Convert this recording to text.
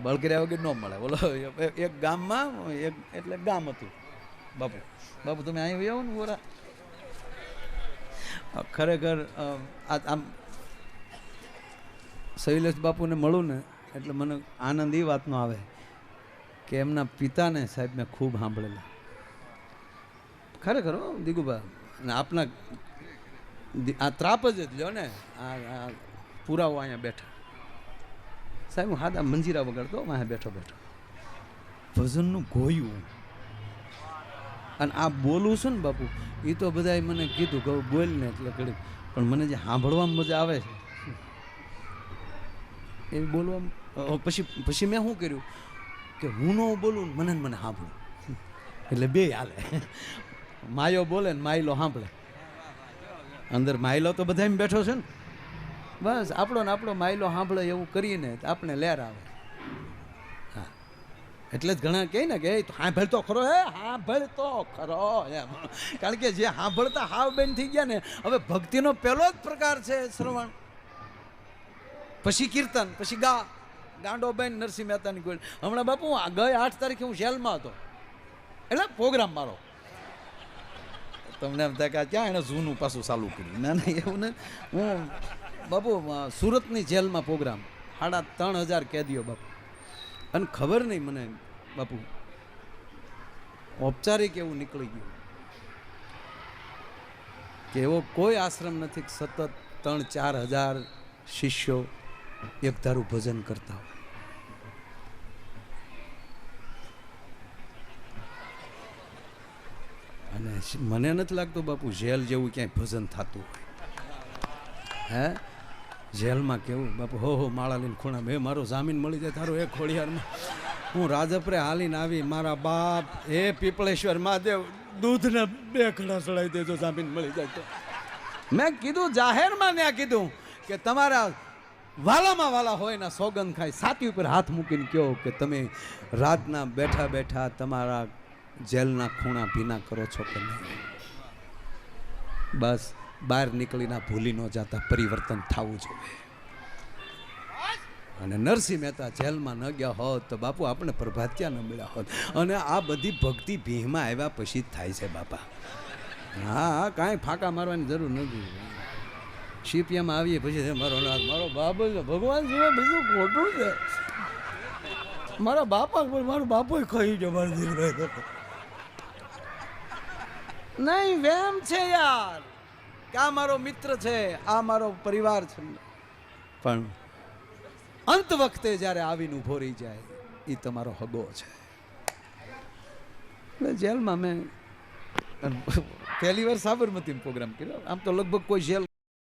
બળકર્યા વગર ન મળે. બોલો એક ગામમાં એક એટલે ગામ હતું. બાપુ બાપુ તમે અહીં આવો ને બોરા. ખરેખર આમ શૈલેષ બાપુને મળું ને એટલે મને આનંદ એ વાતનો આવે કે એમના પિતાને સાહેબ મેં ખૂબ સાંભળેલા. ખરેખર દિગુભા અને આપના આ ત્રાપ જ લ્યો ને આ પુરાવો અહીંયા બેઠા સાહેબ. હું હાથ મંજીરા વગાડતો અહીંયા બેઠો બેઠો ભજનનું ગોયું અને આ બોલું છું ને બાપુ એ તો બધાએ મને કીધું કે બોલ ને એટલે ઘડી પણ મને જે સાંભળવામાં મજા આવે છે એ બોલવામાં પછી મેં શું કર્યું કે હું ન બોલું મને મને સાંભળું એટલે બે હાલે. માયો બોલે ને માયલો સાંભળે. અંદર માયલો તો બધા બેઠો છે ને બસ આપણો ને આપણો માયલો સાંભળે એવું કરીને આપણે લેર આવે. હા એટલે જ ઘણા કહે ને કે સાંભળતો ખરો હે સાંભળતો ખરો એમ. કારણ કે જે સાંભળતા હાવ બેન થઈ ગયા ને. હવે ભક્તિનો પહેલો જ પ્રકાર છે શ્રવણ, પછી કીર્તન, પછી ગાંડો બેન નરસિંહ મહેતાની ગોળ. હમણાં બાપુ ગઈ 8 તારીખે હું જેલમાં હતો એટલે પ્રોગ્રામ મારો. તમને એમ થાય કે ક્યાં એણે જૂનું પાછું ચાલુ કર્યું. ના ના એવું ને. હું બાપુ સુરતની જેલમાં પ્રોગ્રામ 3500 કેદીઓ બાપુ. અને ખબર નહીં મને બાપુ ઔપચારિક એવું નીકળી ગયું કે એવો કોઈ આશ્રમ નથી સતત 3-4 હજાર શિષ્યો એક ધારું ભજન કરતા હોય. અને મને નથી લાગતું બાપુ જેલ જેવું ક્યાંય ભજન થતું હોય. હે જેલમાં કેવું બાપુ હો માળા લઈને ખૂણા મેં મારો જામીન મળી જાય તારો એક ખોડિયારમાં હું રાજપરે હાલીને આવી મારા બાપ એ પીપળેશ્વર મહાદેવ દૂધના 2 ઘડા ચડાવી દેજો જામીન મળી જાય તો. મેં કીધું જાહેરમાં ત્યાં કીધું કે તમારા વાલામાં વાલા હોય ને સોગંદ ખાય છાતી ઉપર હાથ મૂકીને કહો કે તમે રાતના બેઠા બેઠા તમારા જેલના ખૂણા ભીના કરો છો કે નહીં. બસ બહાર નીકળીને ભૂલી ન જતા પરિવર્તન થવું જોઈએ. અને નરસિંહ મહેતા જેલમાં ન ગયા હોત તો બાપુ આપણે પ્રભાત્યા ન મળ્યા હોત. અને આ બધી ભક્તિ ભીહમાં આવ્યા પછી જ થાય છે બાપા. હા કાંઈ ફાંકા મારવાની જરૂર નથી. શીપિયામાં આવીએ પછી મારો નાથ મારો બાપ ભગવાન સિવાય બીજું ખોટું છે. મારા બાપા મારો બાપો કહી છે મારા દીકરા નહીં વેમ છે યાર કે આ મારો મિત્ર છે આ મારો પરિવાર છે. પણ અંત વખતે જ્યારે આવીને ઊભો રહી જાય એ તમારો હગો છે. જેલમાં મેં પહેલી વાર સાબરમતીમાં પ્રોગ્રામ કર્યો. આમ તો લગભગ કોઈ જેલ